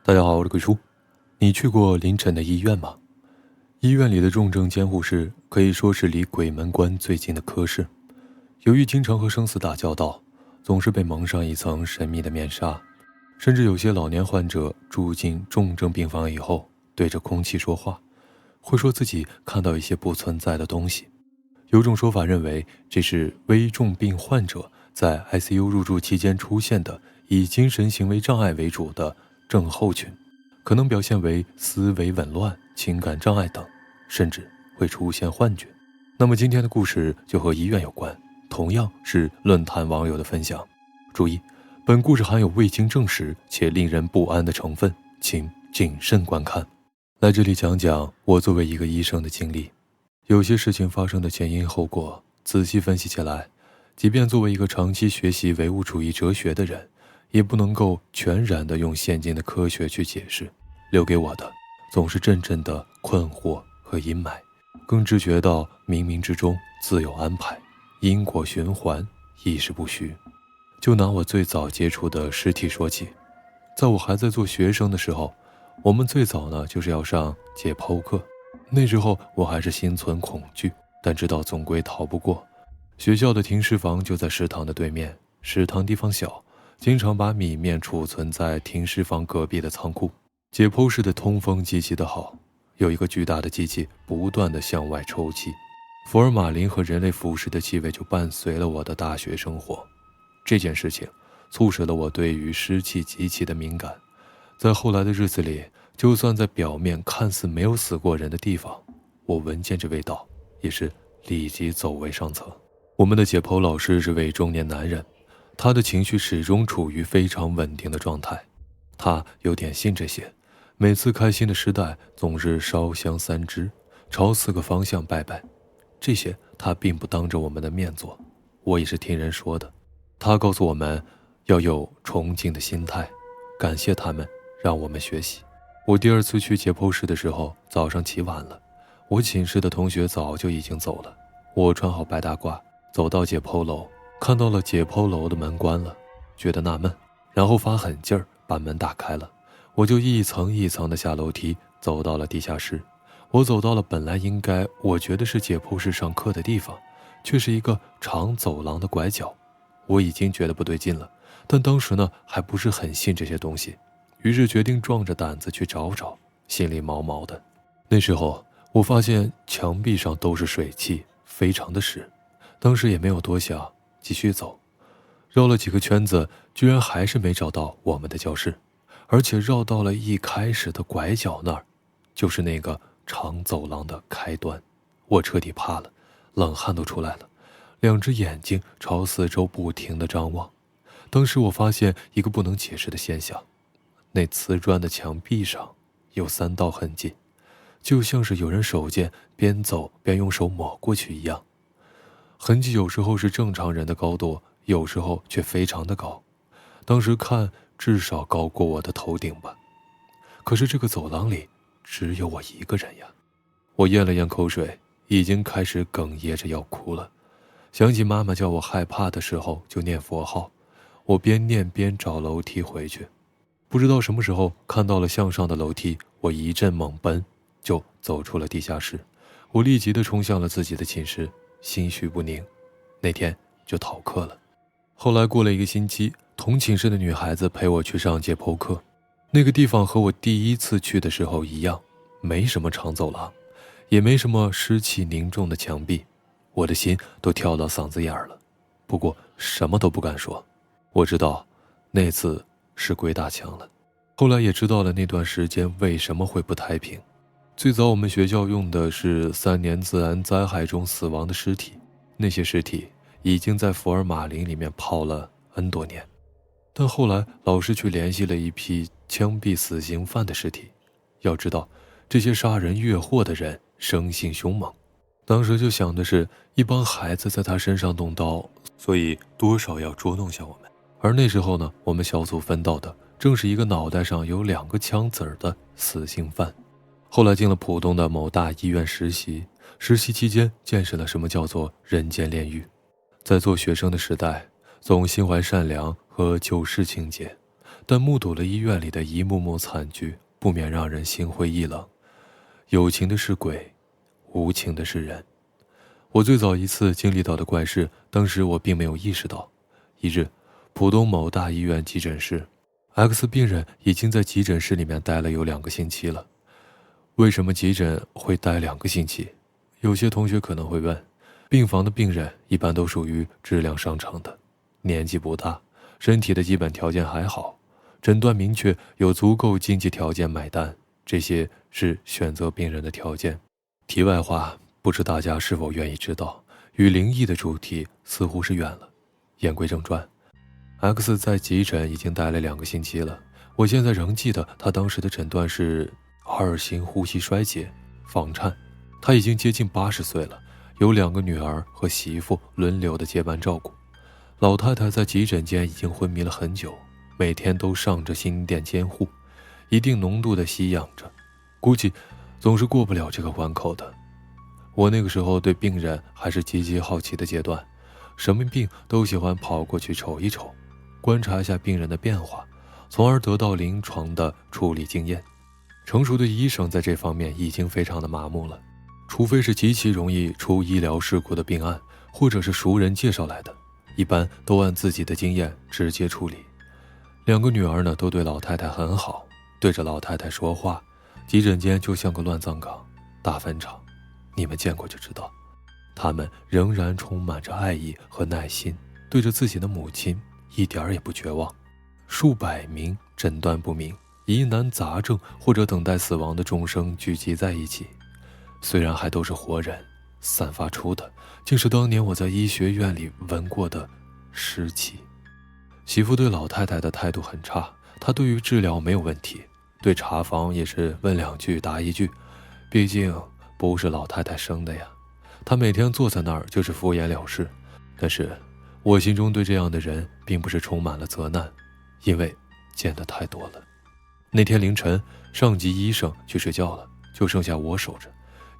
大家好，我是鬼叔。你去过临诊的医院吗？医院里的重症监护室可以说是离鬼门关最近的科室。由于经常和生死打交道，总是被蒙上一层神秘的面纱。甚至有些老年患者住进重症病房以后，对着空气说话，会说自己看到一些不存在的东西。有种说法认为，这是危重病患者在 ICU 入住期间出现的以精神行为障碍为主的症候群，可能表现为思维紊乱、情感障碍等，甚至会出现幻觉。那么今天的故事就和医院有关，同样是论坛网友的分享。注意，本故事含有未经证实且令人不安的成分，请谨慎观看。来这里讲讲我作为一个医生的经历。有些事情发生的前因后果，仔细分析起来，即便作为一个长期学习唯物主义哲学的人，也不能够全然地用现今的科学去解释。留给我的总是阵阵的困惑和阴霾，更知觉到冥冥之中自有安排，因果循环，亦是不虚。就拿我最早接触的尸体说起，在我还在做学生的时候，我们最早呢就是要上解剖课。那时候我还是心存恐惧，但知道总归逃不过。学校的停尸房就在食堂的对面，食堂地方小，经常把米面储存在停尸房隔壁的仓库。解剖室的通风极其的好，有一个巨大的机器不断地向外抽气，福尔马林和人类腐蚀的气味就伴随了我的大学生活。这件事情促使了我对于湿气极其的敏感，在后来的日子里，就算在表面看似没有死过人的地方，我闻见这味道也是立即走为上策。我们的解剖老师是位中年男人，他的情绪始终处于非常稳定的状态。他有点信这些，每次开心的时代总是烧香3支，朝4个方向拜拜。这些他并不当着我们的面做，我也是听人说的。他告诉我们要有崇敬的心态，感谢他们让我们学习。我第2次去解剖室的时候，早上起晚了，我寝室的同学早就已经走了。我穿好白大褂，走到解剖楼，看到了解剖楼的门关了，觉得纳闷，然后发狠劲儿把门打开了。我就一层一层的下楼梯，走到了地下室。我走到了本来应该我觉得是解剖室上课的地方，却是一个长走廊的拐角。我已经觉得不对劲了，但当时呢还不是很信这些东西，于是决定壮着胆子去找找，心里毛毛的。那时候我发现墙壁上都是水汽，非常的湿，当时也没有多想，继续走。绕了几个圈子，居然还是没找到我们的教室，而且绕到了一开始的拐角那儿，就是那个长走廊的开端。我彻底怕了，冷汗都出来了，2只眼睛朝四周不停地张望。当时我发现一个不能解释的现象，那瓷砖的墙壁上有3道痕迹，就像是有人手贱边走边用手抹过去一样。痕迹有时候是正常人的高度，有时候却非常的高，当时看至少高过我的头顶吧。可是这个走廊里只有我一个人呀。我咽了咽口水，已经开始哽咽着要哭了。想起妈妈叫我害怕的时候就念佛号，我边念边找楼梯回去。不知道什么时候看到了向上的楼梯，我一阵猛奔，就走出了地下室。我立即地冲向了自己的寝室，心绪不宁。那天就逃课了。后来过了1个星期，同寝室的女孩子陪我去上解剖课。那个地方和我第1次去的时候一样，没什么长走廊，也没什么湿气凝重的墙壁。我的心都跳到嗓子眼儿了，不过什么都不敢说。我知道那次是鬼打墙了。后来也知道了那段时间为什么会不太平。最早我们学校用的是3年自然灾害中死亡的尸体，那些尸体已经在福尔马林里面泡了 N 多年。但后来老师去联系了一批枪毙死刑犯的尸体。要知道，这些杀人越货的人生性凶猛，当时就想的是一帮孩子在他身上动刀，所以多少要捉弄下我们。而那时候呢，我们小组分到的正是一个脑袋上有2个枪子儿的死刑犯。后来进了浦东的某大医院实习，实习期间见识了什么叫做人间炼狱。在做学生的时代，总心怀善良和救世情节，但目睹了医院里的一幕幕惨剧，不免让人心灰意冷。有情的是鬼，无情的是人。我最早一次经历到的怪事，当时我并没有意识到。一日，浦东某大医院急诊室， X 病人已经在急诊室里面待了有2个星期了。为什么急诊会待2个星期？有些同学可能会问，病房的病人一般都属于质量上乘的，年纪不大，身体的基本条件还好，诊断明确，有足够经济条件买单，这些是选择病人的条件。题外话，不知大家是否愿意知道，与灵异的主题似乎是远了。言归正传， X 在急诊已经待了2个星期了，我现在仍记得他当时的诊断是2型呼吸衰竭，房颤。他已经接近80岁了，有2个女儿和媳妇轮流的接班照顾。老太太在急诊间已经昏迷了很久，每天都上着心电监护，一定浓度的吸氧着，估计总是过不了这个关口的。我那个时候对病人还是极其好奇的阶段，什么病都喜欢跑过去瞅一瞅，观察一下病人的变化，从而得到临床的处理经验。成熟的医生在这方面已经非常的麻木了，除非是极其容易出医疗事故的病案，或者是熟人介绍来的，一般都按自己的经验直接处理。2个女儿呢，都对老太太很好，对着老太太说话，急诊间就像个乱葬岗、大坟场，你们见过就知道。他们仍然充满着爱意和耐心，对着自己的母亲一点也不绝望。数百名诊断不明、疑难杂症或者等待死亡的众生聚集在一起，虽然还都是活人，散发出的竟是当年我在医学院里闻过的尸气。媳妇对老太太的态度很差，她对于治疗没有问题，对查房也是问2句答1句，毕竟不是老太太生的呀。她每天坐在那儿就是敷衍了事，但是我心中对这样的人并不是充满了责难，因为见得太多了。那天凌晨，上级医生去睡觉了，就剩下我守着。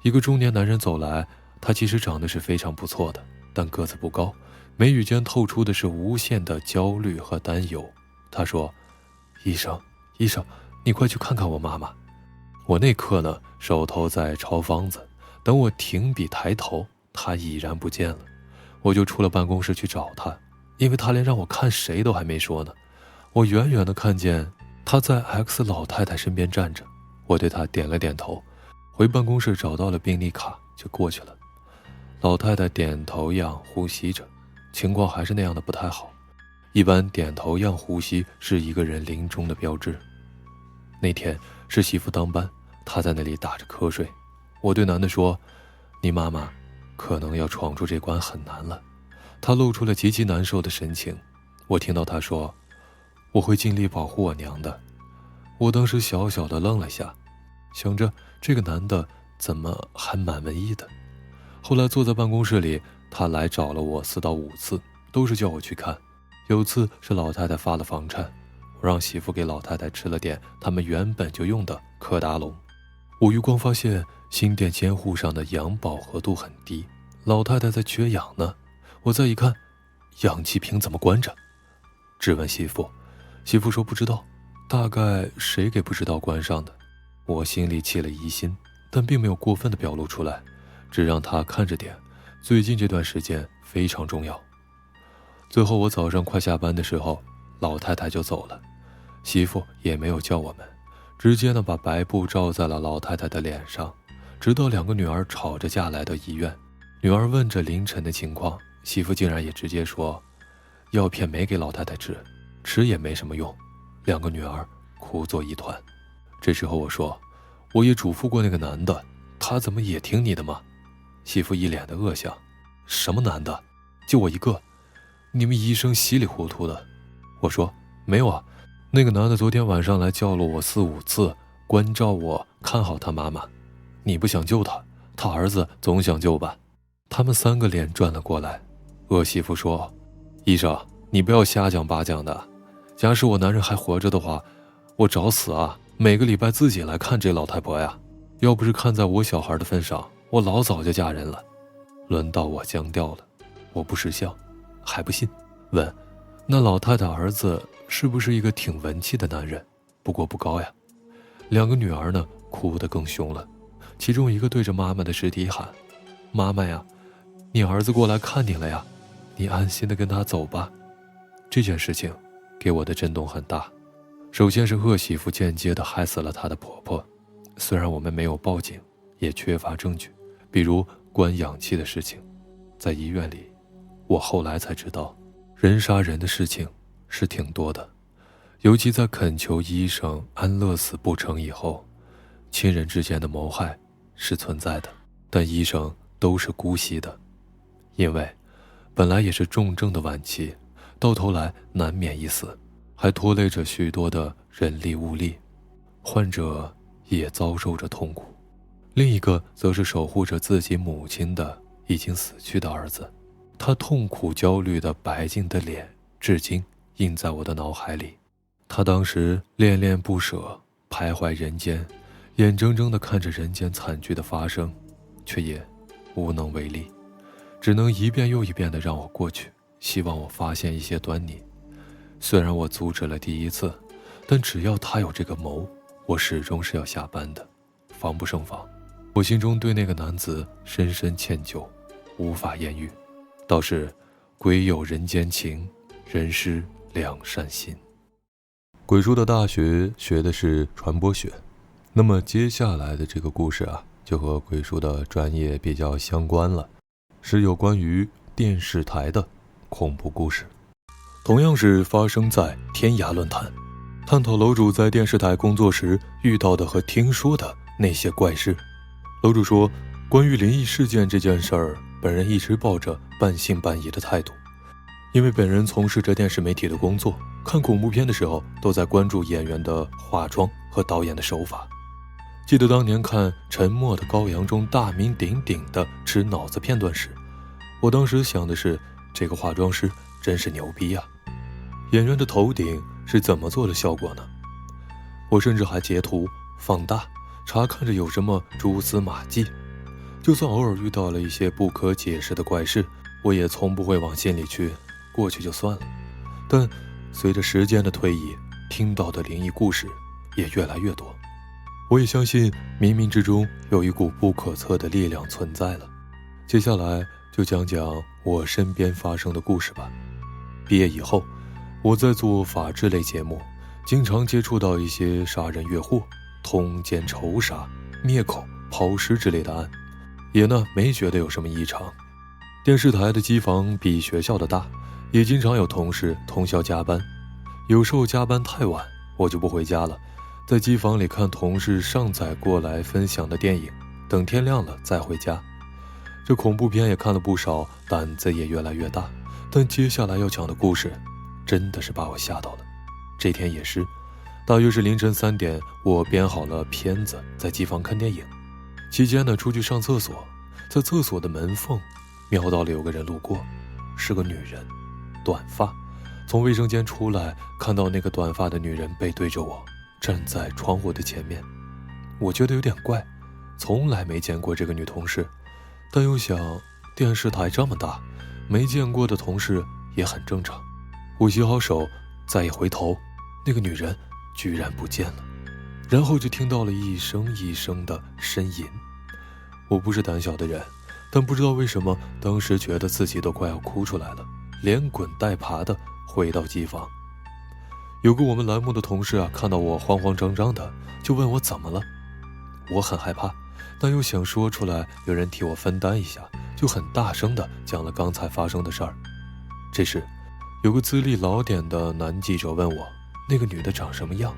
一个中年男人走来，他其实长得是非常不错的，但个子不高，眉宇间透出的是无限的焦虑和担忧。他说：医生，你快去看看我妈妈。我那刻呢，手头在抄方子，等我停笔抬头，他已然不见了。我就出了办公室去找他，因为他连让我看谁都还没说呢。我远远地看见他在 X 老太太身边站着，我对他点了点头，回办公室找到了病历卡就过去了。老太太点头样呼吸着，情况还是那样的不太好。一般点头样呼吸是一个人临终的标志。那天是媳妇当班，她在那里打着瞌睡。我对男的说：你妈妈可能要闯出这关很难了。他露出了极其难受的神情。我听到他说：我会尽力保护我娘的。我当时小小的愣了下，想着这个男的怎么还蛮文艺的。后来坐在办公室里，他来找了我4到5次，都是叫我去看。有次是老太太发了房颤，我让媳妇给老太太吃了点他们原本就用的科达龙。我余光发现心电监护上的氧饱和度很低，老太太在缺氧呢。我再一看，氧气瓶怎么关着？质问媳妇，媳妇说不知道，大概谁给不知道关上的。我心里起了疑心，但并没有过分的表露出来，只让她看着点，最近这段时间非常重要。最后我早上快下班的时候，老太太就走了，媳妇也没有叫我们，直接呢把白布罩在了老太太的脸上，直到2个女儿吵着架来到医院。女儿问着凌晨的情况，媳妇竟然也直接说药片没给老太太吃，吃也没什么用。2个女儿哭作一团。这时候我说，我也嘱咐过那个男的，他怎么也听你的吗？媳妇一脸的恶相，什么男的？就我一个？你们医生稀里糊涂的。我说没有啊，那个男的昨天晚上来叫了我4、5次，关照我看好他妈妈。你不想救他，他儿子总想救吧。他们3个脸转了过来。恶媳妇说，医生你不要瞎讲八讲的，假使我男人还活着的话，我找死啊，每个礼拜自己来看这老太婆呀。要不是看在我小孩的份上，我老早就嫁人了。轮到我僵掉了，我不识相，还不信，问那老太太儿子是不是一个挺文气的男人，不过不高呀。2个女儿呢，哭得更凶了，其中一个对着妈妈的尸体喊：妈妈呀，你儿子过来看你了呀，你安心的跟他走吧。这件事情给我的震动很大。首先是恶媳妇间接的害死了她的婆婆，虽然我们没有报警，也缺乏证据，比如关氧气的事情。在医院里，我后来才知道，人杀人的事情是挺多的，尤其在恳求医生安乐死不成以后，亲人之间的谋害是存在的，但医生都是姑息的，因为本来也是重症的晚期，到头来难免一死，还拖累着许多的人力物力，患者也遭受着痛苦。另一个则是守护着自己母亲的已经死去的儿子，他痛苦焦虑的白净的脸至今印在我的脑海里。他当时恋恋不舍，徘徊人间，眼睁睁地看着人间惨剧的发生，却也无能为力，只能一遍又一遍地让我过去，希望我发现一些端倪。虽然我阻止了第一次，但只要他有这个谋，我始终是要下班的，防不胜防。我心中对那个男子深深歉疚，无法言喻。倒是鬼有人间情，人失两善心。鬼叔的大学学的是传播学，那么接下来的这个故事啊，就和鬼叔的专业比较相关了，是有关于电视台的恐怖故事。同样是发生在天涯论坛，探讨楼主在电视台工作时遇到的和听说的那些怪事。楼主说，关于灵异事件这件事儿，本人一直抱着半信半疑的态度，因为本人从事着电视媒体的工作，看恐怖片的时候都在关注演员的化妆和导演的手法。记得当年看《沉默的羔羊》中大名鼎鼎的吃脑子片段时，我当时想的是，这个化妆师真是牛逼啊，演员的头顶是怎么做的效果呢？我甚至还截图放大查看着有什么蛛丝马迹，就算偶尔遇到了一些不可解释的怪事，我也从不会往心里去，过去就算了。但随着时间的推移，听到的灵异故事也越来越多，我也相信冥冥之中有一股不可测的力量存在了。接下来就讲讲我身边发生的故事吧。毕业以后，我在做法制类节目，经常接触到一些杀人越货、通奸仇杀、灭口、抛尸之类的案，也没觉得有什么异常。电视台的机房比学校的大，也经常有同事通宵加班，有时候加班太晚，我就不回家了，在机房里看同事上载过来分享的电影，等天亮了再回家。这恐怖片也看了不少，胆子也越来越大，但接下来要讲的故事真的是把我吓到了。这天也是大约是凌晨3点，我编好了片子，在机房看电影期间出去上厕所，在厕所的门缝瞄到了有个人路过，是个女人，短发，从卫生间出来，看到那个短发的女人背对着我，站在窗户的前面。我觉得有点怪，从来没见过这个女同事，但又想电视台这么大，没见过的同事也很正常。我洗好手，再一回头，那个女人居然不见了，然后就听到了一声一声的呻吟。我不是胆小的人，但不知道为什么当时觉得自己都快要哭出来了，连滚带爬的回到机房。有个我们栏目的同事看到我慌慌张张的，就问我怎么了。我很害怕，但又想说出来有人替我分担一下，就很大声的讲了刚才发生的事儿。这时有个资历老点的男记者问我，那个女的长什么样？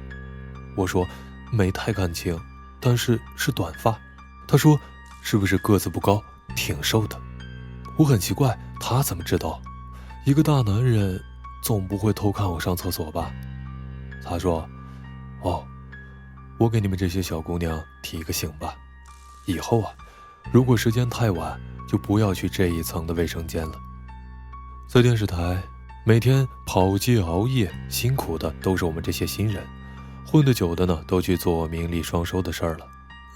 我说没太看清，但是是短发。他说是不是个子不高，挺瘦的？我很奇怪，他怎么知道？一个大男人总不会偷看我上厕所吧？他说，我给你们这些小姑娘提个醒吧，以后如果时间太晚，就不要去这一层的卫生间了。在电视台每天跑街熬夜，辛苦的都是我们这些新人，混得久的都去做名利双收的事儿了。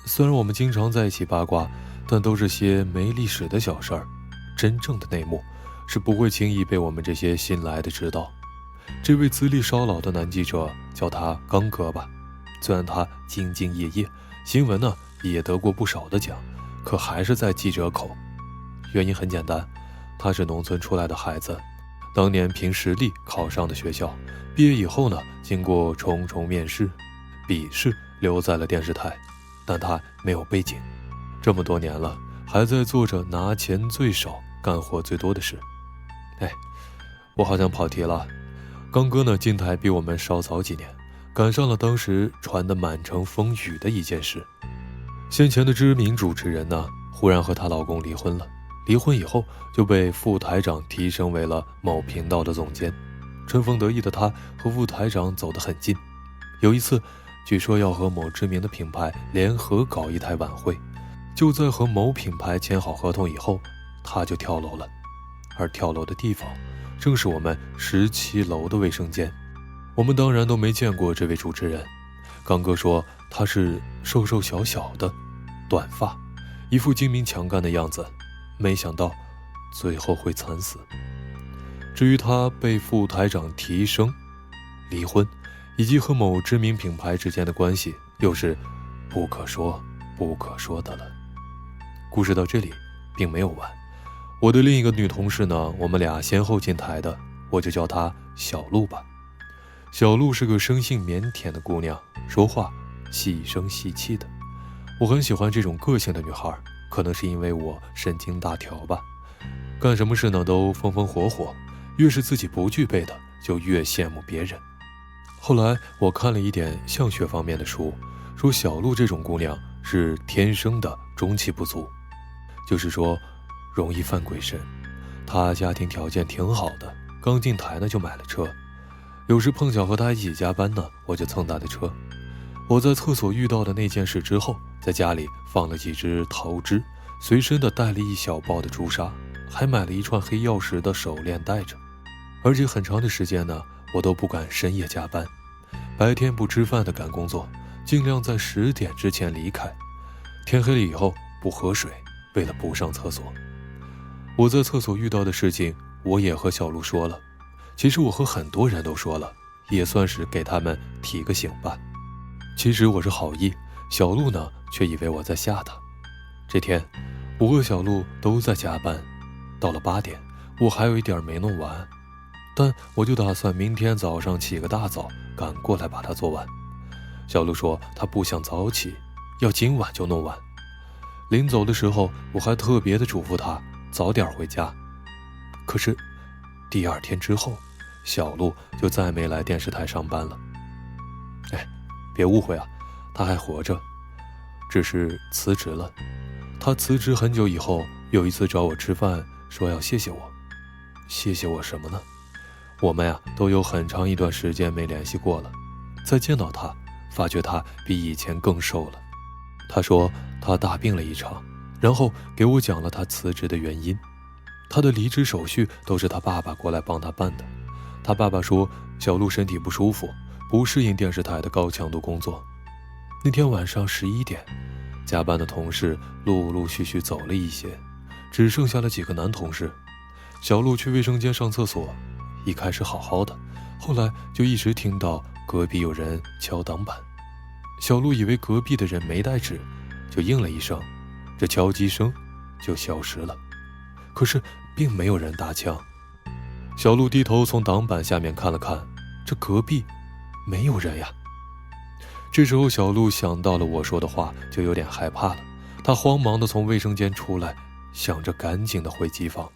虽然我们经常在一起八卦，但都是些没历史的小事儿，真正的内幕是不会轻易被我们这些新来的知道。这位资历稍老的男记者叫他刚哥吧。虽然他兢兢业业，新闻呢也得过不少的奖，可还是在记者口。原因很简单，他是农村出来的孩子，当年凭实力考上的学校，毕业以后呢，经过重重面试、笔试，留在了电视台。但他没有背景，这么多年了，还在做着拿钱最少、干活最多的事。我好像跑题了。刚哥呢，进台比我们稍早几年，赶上了当时传得满城风雨的一件事。先前的知名主持人呢，忽然和她老公离婚了。离婚以后就被副台长提升为了某频道的总监。春风得意的她和副台长走得很近。有一次，据说要和某知名的品牌联合搞一台晚会，就在和某品牌签好合同以后，她就跳楼了。而跳楼的地方正是我们17楼的卫生间。我们当然都没见过这位主持人。刚哥说他是瘦瘦小小的，短发，一副精明强干的样子，没想到最后会惨死。至于他被副台长提升、离婚以及和某知名品牌之间的关系，又是不可说不可说的了。故事到这里并没有完。我的另一个女同事呢，我们俩先后进台的，我就叫她小鹿吧。小鹿是个生性腼腆的姑娘，说话细声细气的。我很喜欢这种个性的女孩，可能是因为我神经大条吧。干什么事呢都风风火火，越是自己不具备的，就越羡慕别人。后来我看了一点相学方面的书，说小鹿这种姑娘是天生的中气不足，就是说容易犯鬼神。她家庭条件挺好的，刚进台呢就买了车。有时碰巧和她一起加班呢，我就蹭她的车。我在厕所遇到的那件事之后，在家里放了几只桃枝，随身的带了一小包的朱砂，还买了一串黑曜石的手链戴着。而且很长的时间呢，我都不敢深夜加班，白天不吃饭的赶工作，尽量在10点之前离开。天黑了以后不喝水，为了不上厕所。我在厕所遇到的事情，我也和小鹿说了。其实我和很多人都说了，也算是给他们提个醒吧。其实我是好意，小鹿呢却以为我在吓他。这天我和小鹿都在加班，到了8点，我还有一点没弄完，但我就打算明天早上起个大早赶过来把它做完。小鹿说他不想早起，要今晚就弄完。临走的时候，我还特别的嘱咐他早点回家。可是第2天之后，小鹿就再没来电视台上班了。别误会啊，他还活着，只是辞职了。他辞职很久以后，有一次找我吃饭，说要谢谢我。谢谢我什么呢？我们都有很长一段时间没联系过了。再见到他，发觉他比以前更瘦了。他说他大病了一场，然后给我讲了他辞职的原因。他的离职手续都是他爸爸过来帮他办的。他爸爸说小鹿身体不舒服，不适应电视台的高强度工作。那天晚上11点，加班的同事陆陆续续走了一些，只剩下了几个男同事。小鹿去卫生间上厕所，一开始好好的，后来就一直听到隔壁有人敲挡板。小鹿以为隔壁的人没带纸，就应了一声，这敲击声就消失了。可是并没有人搭腔。小鹿低头从挡板下面看了看，这隔壁没有人呀。这时候小鹿想到了我说的话，就有点害怕了。他慌忙地从卫生间出来，想着赶紧地回机房。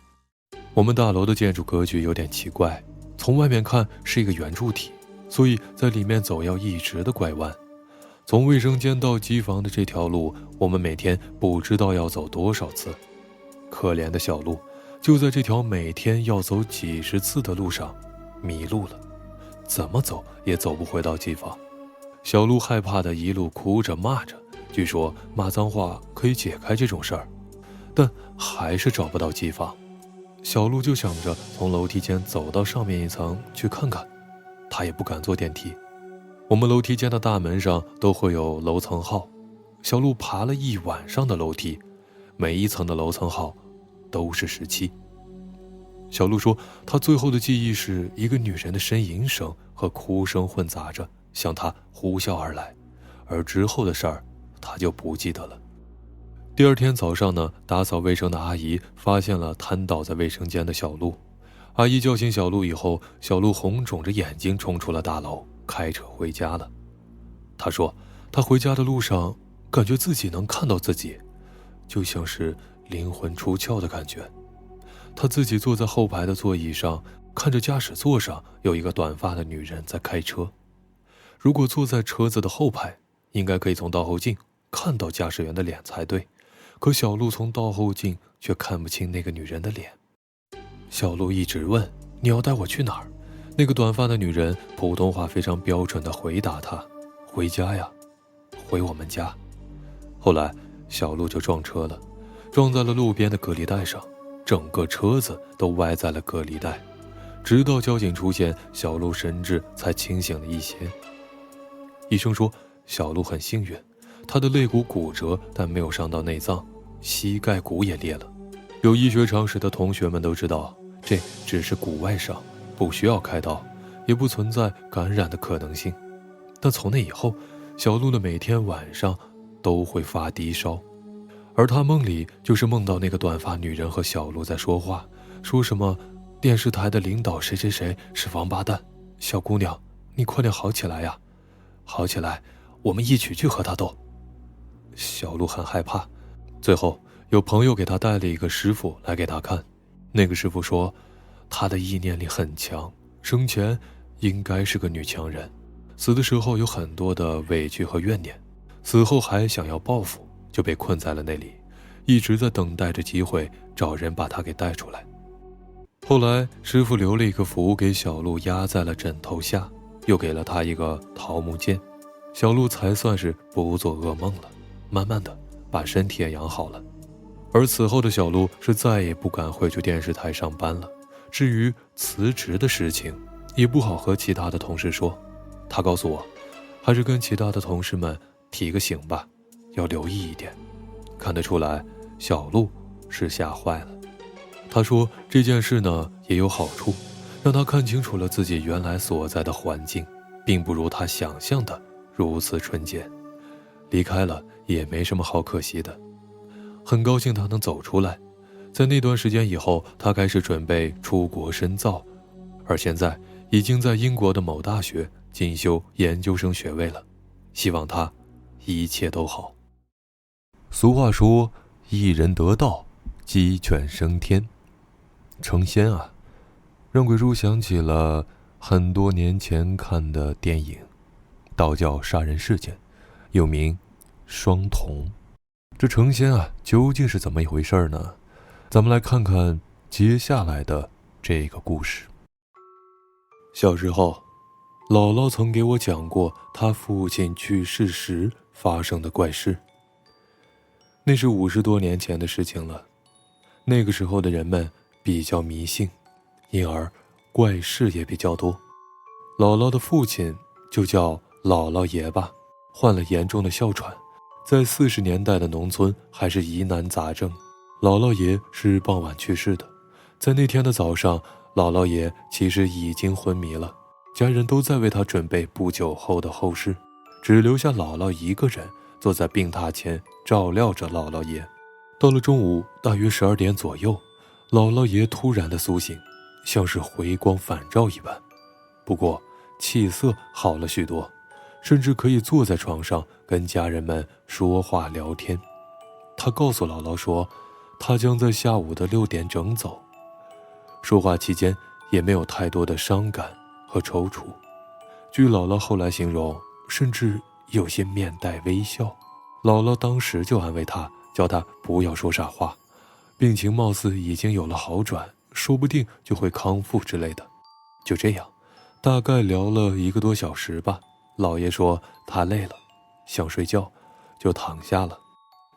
我们大楼的建筑格局有点奇怪，从外面看是一个圆柱体，所以在里面走要一直的拐弯。从卫生间到机房的这条路，我们每天不知道要走多少次。可怜的小鹿就在这条每天要走几十次的路上迷路了，怎么走也走不回到机房。小鹿害怕的一路哭着骂着，据说骂脏话可以解开这种事儿，但还是找不到机房。小鹿就想着从楼梯间走到上面一层去看看，他也不敢坐电梯。我们楼梯间的大门上都会有楼层号，小鹿爬了一晚上的楼梯，每一层的楼层号都是17。小鹿说，她最后的记忆是一个女人的呻吟声和哭声混杂着向她呼啸而来，而之后的事儿她就不记得了。第二天早上呢，打扫卫生的阿姨发现了瘫倒在卫生间的小鹿。阿姨叫醒小鹿以后，小鹿红肿着眼睛冲出了大楼，开车回家了。她说，她回家的路上感觉自己能看到自己，就像是灵魂出窍的感觉。她自己坐在后排的座椅上，看着驾驶座上有一个短发的女人在开车。如果坐在车子的后排，应该可以从倒后镜看到驾驶员的脸才对，可小鹿从倒后镜却看不清那个女人的脸。小鹿一直问，你要带我去哪儿？那个短发的女人普通话非常标准地回答他，回家呀，回我们家。后来小鹿就撞车了，撞在了路边的隔离带上，整个车子都歪在了隔离带。直到交警出现，小鹿神志才清醒了一些。医生说小鹿很幸运，他的肋骨骨折，但没有伤到内脏，膝盖骨也裂了。有医学常识的同学们都知道，这只是骨外伤，不需要开刀，也不存在感染的可能性。但从那以后，小鹿的每天晚上都会发低烧，而他梦里就是梦到那个短发女人和小鹿在说话，说什么电视台的领导谁谁谁是王八蛋，小姑娘你快点好起来呀，好起来，我们一起去和他斗。小鹿很害怕，最后有朋友给他带了一个师傅来给他看。那个师傅说，他的意念力很强，生前应该是个女强人，死的时候有很多的委屈和怨念，死后还想要报复，就被困在了那里，一直在等待着机会找人把他给带出来。后来师傅留了一个符给小鹿压在了枕头下，又给了他一个桃木剑，小鹿才算是不做噩梦了，慢慢的把身体也养好了。而此后的小鹿是再也不敢回去电视台上班了，至于辞职的事情也不好和其他的同事说，他告诉我，还是跟其他的同事们提个醒吧，要留意一点。看得出来小鹿是吓坏了。他说这件事呢也有好处，让他看清楚了自己原来所在的环境并不如他想象的如此纯洁，离开了也没什么好可惜的。很高兴他能走出来，在那段时间以后，他开始准备出国深造，而现在已经在英国的某大学进修研究生学位了，希望他一切都好。俗话说，一人得道，鸡犬升天。成仙啊，让鬼叔想起了很多年前看的电影《道教杀人事件》，又名双瞳。这成仙啊，究竟是怎么一回事呢？咱们来看看接下来的这个故事。小时候，姥姥曾给我讲过她父亲去世时发生的怪事。那是50多年前的事情了，那个时候的人们比较迷信，因而怪事也比较多。姥姥的父亲就叫姥姥爷吧，患了严重的哮喘，在40年代的农村还是疑难杂症。姥姥爷是傍晚去世的，在那天的早上，姥姥爷其实已经昏迷了，家人都在为他准备不久后的后事，只留下姥姥一个人坐在病榻前照料着姥姥爷。到了中午大约12点左右，姥姥爷突然的苏醒，像是回光返照一般，不过气色好了许多，甚至可以坐在床上跟家人们说话聊天。他告诉姥姥说，他将在下午的6点整走。说话期间也没有太多的伤感和踌躇，据姥姥后来形容，甚至有些面带微笑。姥姥当时就安慰他，叫他不要说傻话，病情貌似已经有了好转，说不定就会康复之类的。就这样，大概聊了1个多小时吧。姥爷说他累了，想睡觉，就躺下了，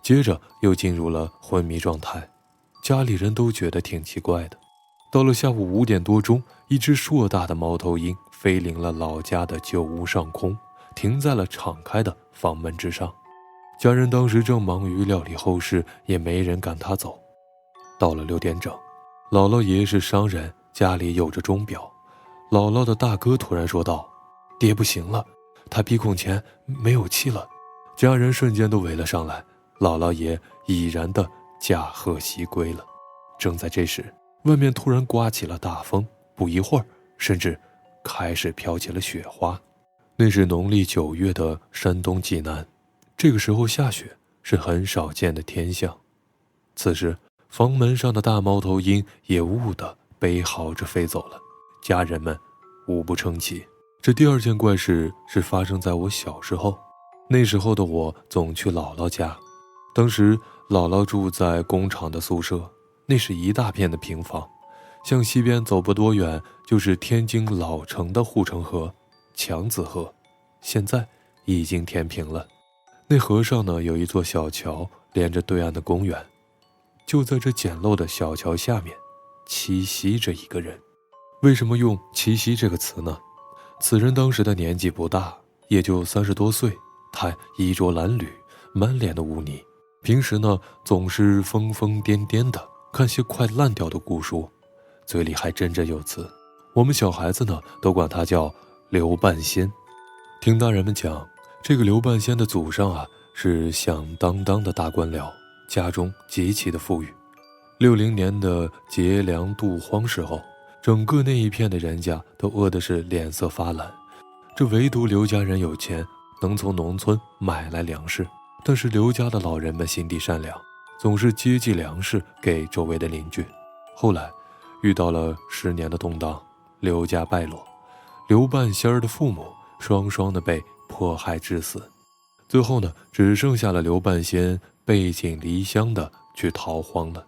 接着又进入了昏迷状态。家里人都觉得挺奇怪的。到了下午5点多钟，一只硕大的猫头鹰飞临了老家的旧屋上空，停在了敞开的房门之上。家人当时正忙于料理后事，也没人赶他走。到了6点整，姥姥爷爷是商人，家里有着钟表。姥姥的大哥突然说道：爹不行了，他鼻孔前没有气了。家人瞬间都围了上来，姥姥爷已然的驾鹤西归了。正在这时，外面突然刮起了大风，不一会儿甚至开始飘起了雪花。那是农历9月的山东济南，这个时候下雪是很少见的天象。此时房门上的大猫头鹰也兀地悲嚎着飞走了，家人们无不称奇。这第二件怪事是发生在我小时候，那时候的我总去姥姥家，当时姥姥住在工厂的宿舍，那是一大片的平房，向西边走不多远就是天津老城的护城河强子河，现在已经填平了。那河上呢有一座小桥，连着对岸的公园。就在这简陋的小桥下面栖息着一个人。为什么用栖息这个词呢？此人当时的年纪不大，也就30多岁，他衣着褴褛，满脸的污泥，平时呢总是疯疯癫癫的看些快烂掉的古书，嘴里还振振有词。我们小孩子呢都管他叫刘半仙。听大人们讲，这个刘半仙的祖上啊是响当当的大官僚，家中极其的富裕。60年的劫粮渡荒时候，整个那一片的人家都饿的是脸色发蓝，这唯独刘家人有钱，能从农村买来粮食。但是刘家的老人们心地善良，总是接济粮食给周围的邻居。后来遇到了10年的动荡，刘家败落，刘半仙儿的父母双双的被迫害致死。最后呢，只剩下了刘半仙背井离乡的去逃荒了。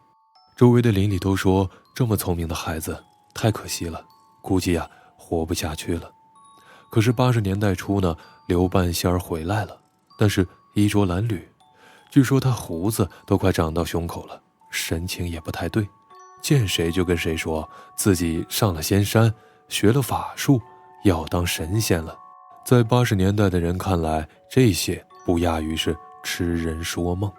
周围的邻里都说，这么聪明的孩子太可惜了，估计啊活不下去了。可是80年代初呢，刘半仙儿回来了，但是衣着褴褛，据说他胡子都快长到胸口了，神情也不太对，见谁就跟谁说自己上了仙山，学了法术，要当神仙了。在80年代的人看来，这些不亚于是痴人说梦。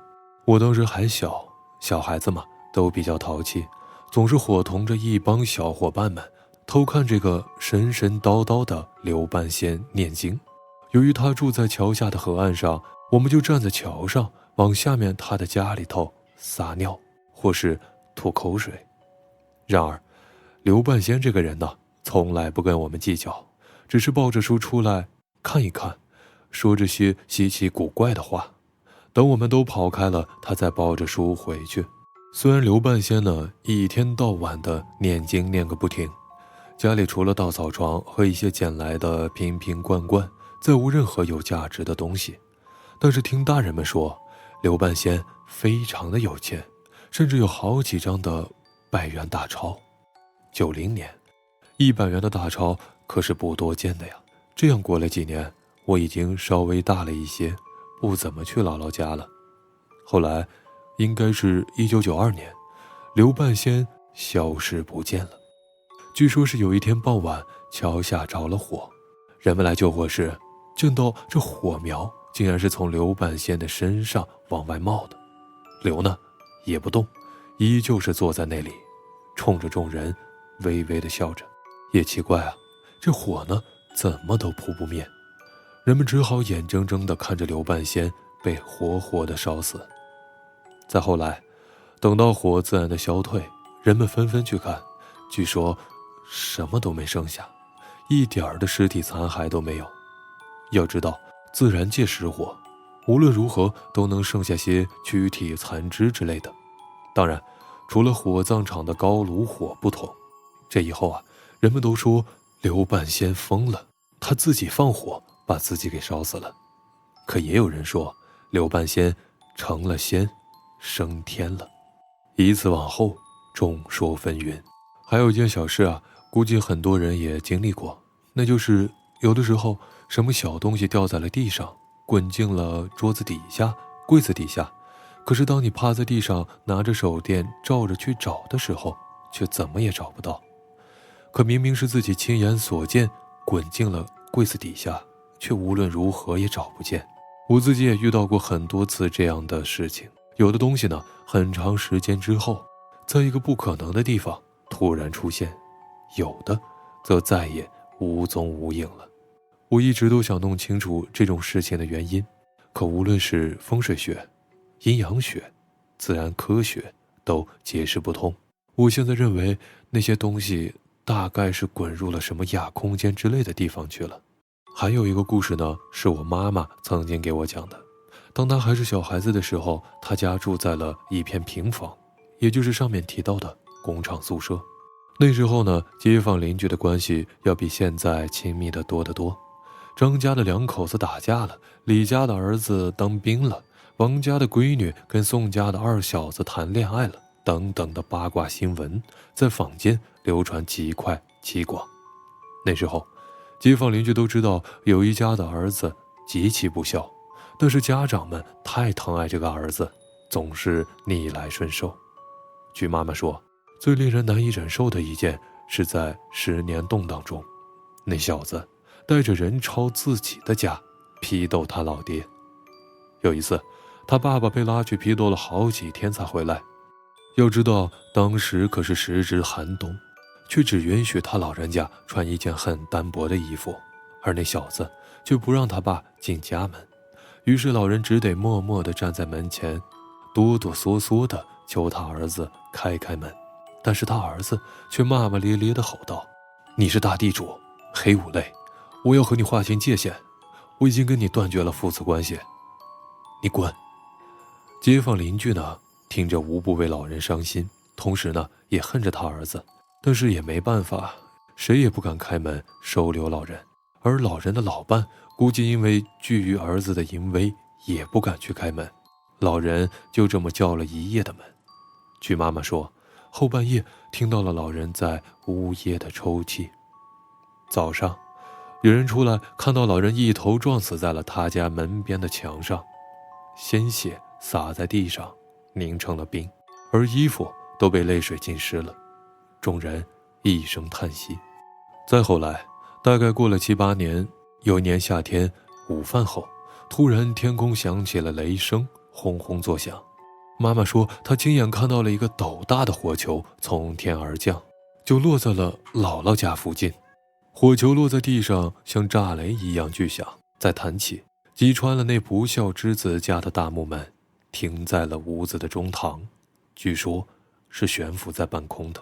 我当时还小，小孩子嘛都比较淘气，总是伙同着一帮小伙伴们偷看这个神神叨叨的刘半仙念经。由于他住在桥下的河岸上，我们就站在桥上往下面他的家里头撒尿或是吐口水。然而刘半仙这个人呢，从来不跟我们计较，只是抱着书出来看一看，说这些稀奇古怪的话。等我们都跑开了，他再抱着书回去。虽然刘半仙呢一天到晚的念经念个不停，家里除了稻草床和一些捡来的瓶瓶罐罐，再无任何有价值的东西，但是听大人们说，刘半仙非常的有钱，甚至有好几张的100元大钞。90年100元的大钞可是不多见的呀。这样过了几年，我已经稍微大了一些，不怎么去姥姥家了。后来应该是1992年，刘半仙消失不见了。据说是有一天傍晚，桥下着了火，人们来救火时，见到这火苗竟然是从刘半仙的身上往外冒的。刘呢也不动，依旧是坐在那里，冲着众人微微的笑着。也奇怪啊，这火呢怎么都扑不灭，人们只好眼睁睁地看着刘半仙被活活的烧死。再后来，等到火自然的消退，人们纷纷去看，据说什么都没剩下，一点儿的尸体残骸都没有。要知道，自然界失火，无论如何都能剩下些躯体残肢之类的。当然，除了火葬场的高炉火不同，这以后啊，人们都说刘半仙疯了，他自己放火把自己给烧死了。可也有人说，刘半仙成了仙，升天了。以此往后，众说纷纭。还有一件小事啊，估计很多人也经历过，那就是有的时候什么小东西掉在了地上，滚进了桌子底下、柜子底下，可是当你趴在地上拿着手电照着去找的时候，却怎么也找不到。可明明是自己亲眼所见滚进了柜子底下，却无论如何也找不见。我自己也遇到过很多次这样的事情。有的东西呢，很长时间之后，在一个不可能的地方突然出现，有的则再也无踪无影了。我一直都想弄清楚这种事情的原因，可无论是风水学、阴阳学、自然科学都解释不通。我现在认为那些东西大概是滚入了什么亚空间之类的地方去了。还有一个故事呢，是我妈妈曾经给我讲的。当她还是小孩子的时候，她家住在了一片平房，也就是上面提到的工厂宿舍。那时候呢，街坊邻居的关系要比现在亲密得多得多。张家的两口子打架了，李家的儿子当兵了，王家的闺女跟宋家的二小子谈恋爱了，等等的八卦新闻在坊间流传极快极广。那时候街坊邻居都知道有一家的儿子极其不孝，但是家长们太疼爱这个儿子，总是逆来顺受。据妈妈说，最令人难以忍受的一件是在10年动荡中，那小子带着人抄自己的家，批斗他老爹。有一次他爸爸被拉去批斗了好几天才回来，要知道当时可是时值寒冬，却只允许他老人家穿一件很单薄的衣服，而那小子却不让他爸进家门。于是老人只得默默地站在门前，哆哆嗦嗦地求他儿子开门。但是他儿子却骂骂咧咧地吼道：“你是大地主，黑五类，我要和你划清界限，我已经跟你断绝了父子关系，你滚！”街坊邻居呢，听着无不为老人伤心，同时呢也恨着他儿子，但是也没办法，谁也不敢开门收留老人。而老人的老伴估计因为惧于儿子的淫威，也不敢去开门。老人就这么叫了一夜的门。据妈妈说，后半夜听到了老人在呜咽的抽泣。早上有人出来看到老人一头撞死在了他家门边的墙上，鲜血洒在地上凝成了冰，而衣服都被泪水浸湿了。众人一声叹息。再后来大概过了7、8年，有一年夏天午饭后，突然天空响起了雷声，轰轰作响。妈妈说她亲眼看到了一个斗大的火球从天而降，就落在了姥姥家附近。火球落在地上像炸雷一样巨响，再弹起，击穿了那不孝之子家的大木门，停在了屋子的中堂，据说是悬浮在半空的。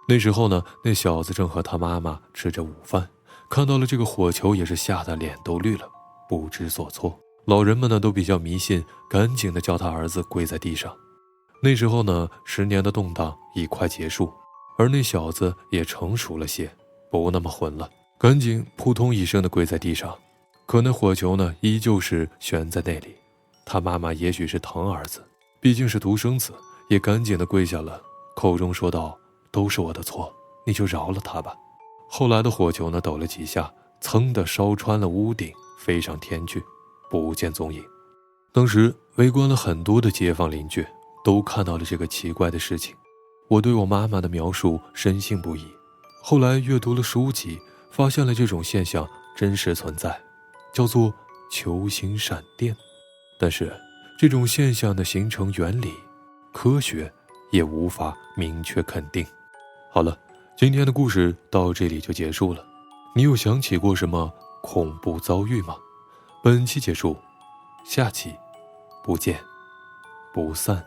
那时候呢，那小子正和他妈妈吃着午饭，看到了这个火球，也是吓得脸都绿了，不知所措。老人们呢都比较迷信，赶紧的叫他儿子跪在地上。那时候呢，10年的动荡已快结束，而那小子也成熟了些，不那么混了，赶紧扑通一声的跪在地上。可那火球呢依旧是悬在那里。他妈妈也许是疼儿子，毕竟是独生子，也赶紧的跪下了，口中说道：“都是我的错，你就饶了他吧。”后来的火球呢抖了几下，噌的烧穿了屋顶，飞上天去，不见踪影。当时围观了很多的街坊邻居，都看到了这个奇怪的事情。我对我妈妈的描述深信不疑。后来阅读了书籍，发现了这种现象真实存在，叫做球形闪电。但是这种现象的形成原理，科学也无法明确肯定。好了，今天的故事到这里就结束了。你有想起过什么恐怖遭遇吗？本期结束，下期不见不散。